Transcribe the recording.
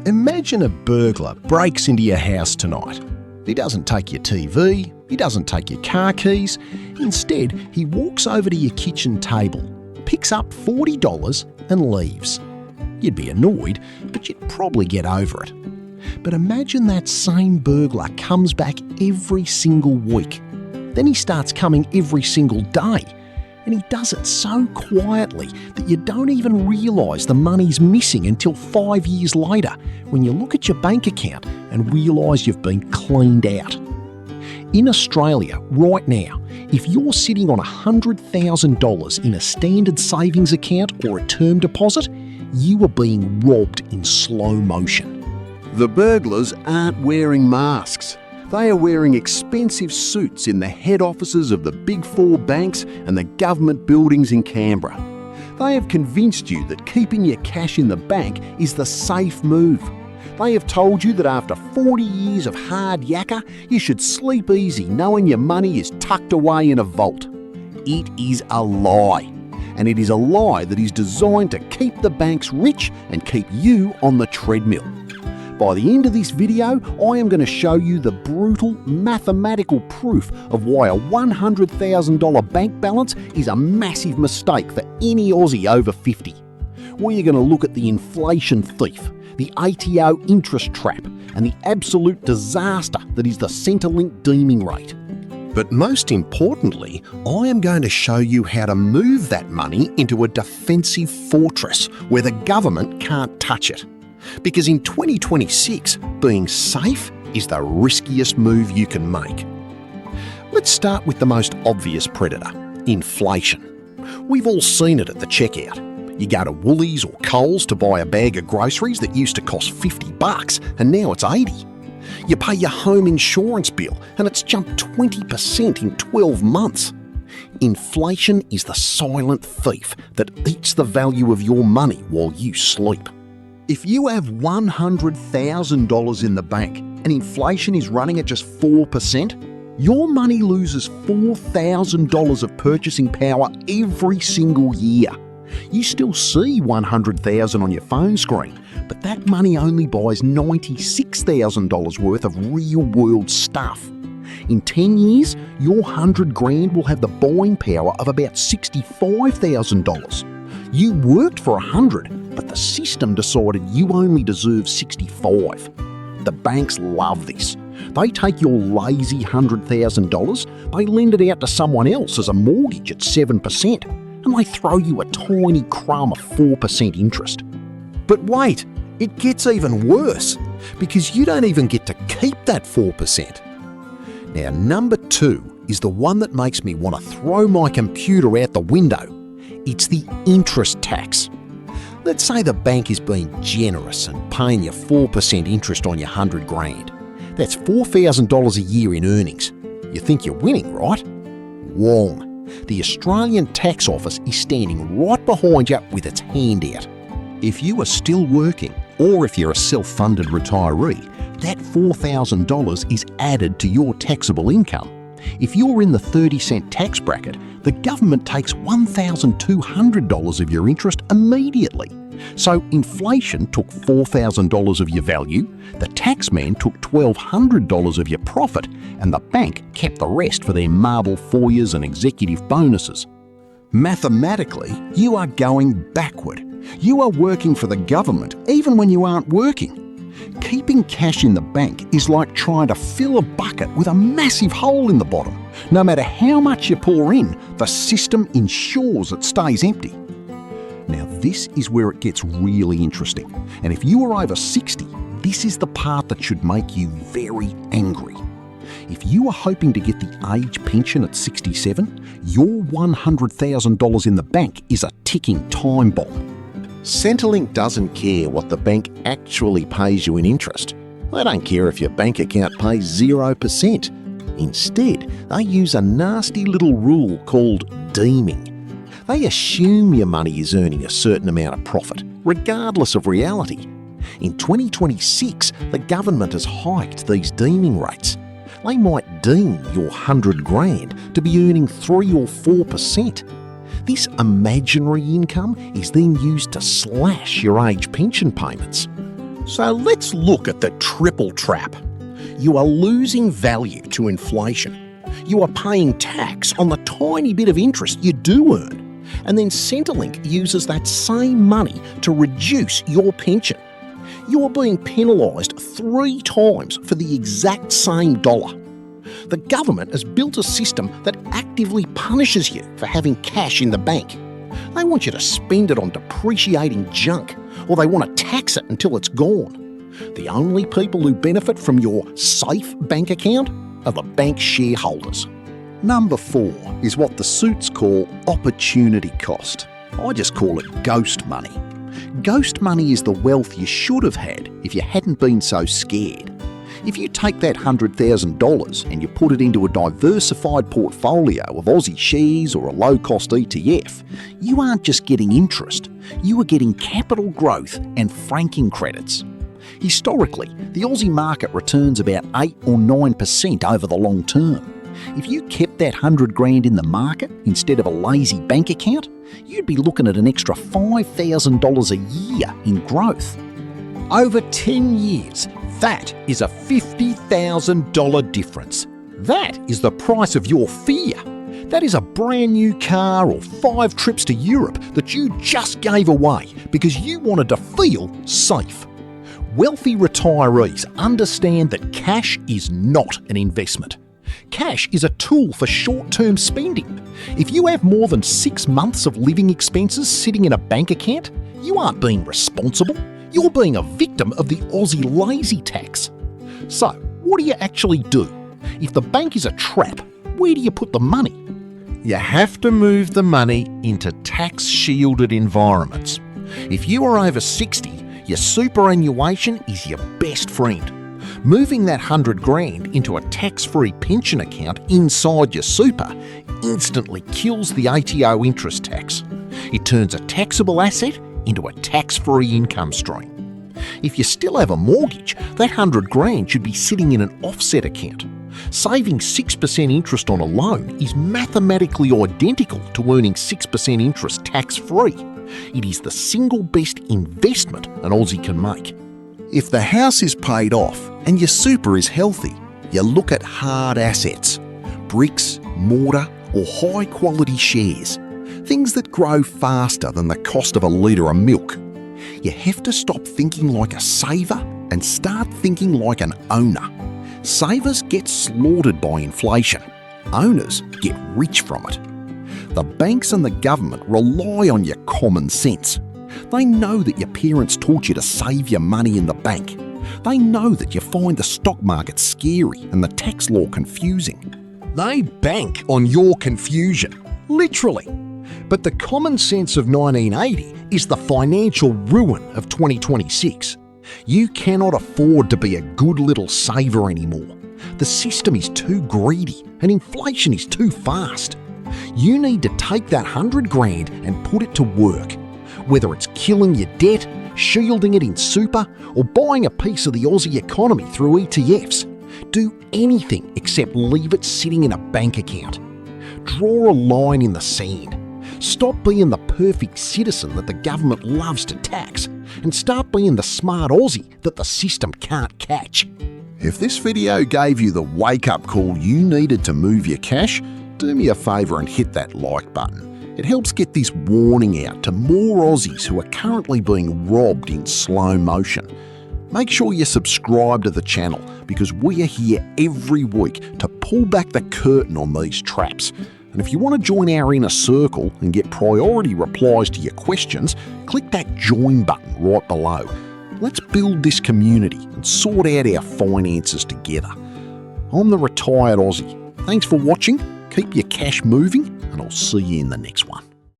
Imagine a burglar breaks into your house tonight. He doesn't take your TV, he doesn't take your car keys. Instead, he walks over to your kitchen table, picks up $40 and leaves. You'd be annoyed, but you'd probably get over it. But imagine that same burglar comes back every single week. Then he starts coming every single day. And he does it so quietly that you don't even realise the money's missing until 5 years later when you look at your bank account and realise you've been cleaned out. In Australia, right now, if you're sitting on $100,000 in a standard savings account or a term deposit, you are being robbed in slow motion. The burglars aren't wearing masks. They are wearing expensive suits in the head offices of the Big Four banks and the government buildings in Canberra. They have convinced you that keeping your cash in the bank is the safe move. They have told you that after 40 years of hard yakka, you should sleep easy knowing your money is tucked away in a vault. It is a lie. And it is a lie that is designed to keep the banks rich and keep you on the treadmill. By the end of this video, I am going to show you the brutal mathematical proof of why a $100,000 bank balance is a massive mistake for any Aussie over 50. We are going to look at the inflation thief, the ATO interest trap, and the absolute disaster that is the Centrelink deeming rate. But most importantly, I am going to show you how to move that money into a defensive fortress where the government can't touch it. Because in 2026, being safe is the riskiest move you can make. Let's start with the most obvious predator, inflation. We've all seen it at the checkout. You go to Woolies or Coles to buy a bag of groceries that used to cost $50 and now it's $80. You pay your home insurance bill and it's jumped 20% in 12 months. Inflation is the silent thief that eats the value of your money while you sleep. If you have $100,000 in the bank and inflation is running at just 4%, your money loses $4,000 of purchasing power every single year. You still see $100,000 on your phone screen, but that money only buys $96,000 worth of real-world stuff. In 10 years, your $100,000 will have the buying power of about $65,000. You worked for $100,000, but the system decided you only deserve $65,000. The banks love this. They take your lazy $100,000, they lend it out to someone else as a mortgage at 7%, and they throw you a tiny crumb of 4% interest. But wait, it gets even worse, because you don't even get to keep that 4%. Now, number 2 is the one that makes me want to throw my computer out the window. It's the interest tax. Let's say the bank is being generous and paying you 4% interest on your $100,000. That's $4,000 a year in earnings. You think you're winning, right? Wrong. The Australian Tax Office is standing right behind you with its hand out. If you are still working, or if you're a self-funded retiree, that $4,000 is added to your taxable income. If you're in the 30-cent tax bracket, the government takes $1,200 of your interest immediately. So inflation took $4,000 of your value, the taxman took $1,200 of your profit, and the bank kept the rest for their marble foyers and executive bonuses. Mathematically, you are going backward. You are working for the government even when you aren't working. Keeping cash in the bank is like trying to fill a bucket with a massive hole in the bottom. No matter how much you pour in, the system ensures it stays empty. Now, this is where it gets really interesting. And if you are over 60, this is the part that should make you very angry. If you are hoping to get the age pension at 67, your $100,000 in the bank is a ticking time bomb. Centrelink doesn't care what the bank actually pays you in interest. They don't care if your bank account pays 0%. Instead, they use a nasty little rule called deeming. They assume your money is earning a certain amount of profit, regardless of reality. In 2026, the government has hiked these deeming rates. They might deem your $100,000 to be earning 3 or 4%. This imaginary income is then used to slash your age pension payments. So let's look at the triple trap. You are losing value to inflation. You are paying tax on the tiny bit of interest you do earn. And then Centrelink uses that same money to reduce your pension. You are being penalised 3 times for the exact same dollar. The government has built a system that actively punishes you for having cash in the bank. They want you to spend it on depreciating junk, or they want to tax it until it's gone. The only people who benefit from your safe bank account are the bank shareholders. Number 4 is what the suits call opportunity cost. I just call it ghost money. Ghost money is the wealth you should have had if you hadn't been so scared. If you take that $100,000 and you put it into a diversified portfolio of Aussie shares or a low-cost ETF, you aren't just getting interest, you are getting capital growth and franking credits. Historically, the Aussie market returns about 8 or 9% over the long term. If you kept that $100,000 in the market instead of a lazy bank account, you'd be looking at an extra $5,000 a year in growth. Over 10 years, that is a $50,000 difference. That is the price of your fear. That is a brand new car or 5 trips to Europe that you just gave away because you wanted to feel safe. Wealthy retirees understand that cash is not an investment. Cash is a tool for short-term spending. If you have more than 6 months of living expenses sitting in a bank account, you aren't being responsible. You're being a victim of the Aussie lazy tax. So, what do you actually do? If the bank is a trap, where do you put the money? You have to move the money into tax-shielded environments. If you are over 60, your superannuation is your best friend. Moving that $100,000 into a tax-free pension account inside your super instantly kills the ATO interest tax. It turns a taxable asset into a tax-free income stream. If you still have a mortgage, that $100,000 should be sitting in an offset account. Saving 6% interest on a loan is mathematically identical to earning 6% interest tax-free. It is the single best investment an Aussie can make. If the house is paid off and your super is healthy, you look at hard assets, bricks, mortar or high-quality shares, things that grow faster than the cost of a litre of milk. You have to stop thinking like a saver and start thinking like an owner. Savers get slaughtered by inflation. Owners get rich from it. The banks and the government rely on your common sense. They know that your parents taught you to save your money in the bank. They know that you find the stock market scary and the tax law confusing. They bank on your confusion, literally. But the common sense of 1980 is the financial ruin of 2026. You cannot afford to be a good little saver anymore. The system is too greedy and inflation is too fast. You need to take that $100,000 and put it to work. Whether it's killing your debt, shielding it in super, or buying a piece of the Aussie economy through ETFs, do anything except leave it sitting in a bank account. Draw a line in the sand. Stop being the perfect citizen that the government loves to tax and start being the smart Aussie that the system can't catch. If this video gave you the wake-up call you needed to move your cash, do me a favour and hit that like button. It helps get this warning out to more Aussies who are currently being robbed in slow motion. Make sure you subscribe to the channel because we are here every week to pull back the curtain on these traps. And if you want to join our inner circle and get priority replies to your questions, click that join button right below. Let's build this community and sort out our finances together. I'm the Retired Aussie. Thanks for watching, keep your cash moving, and I'll see you in the next one.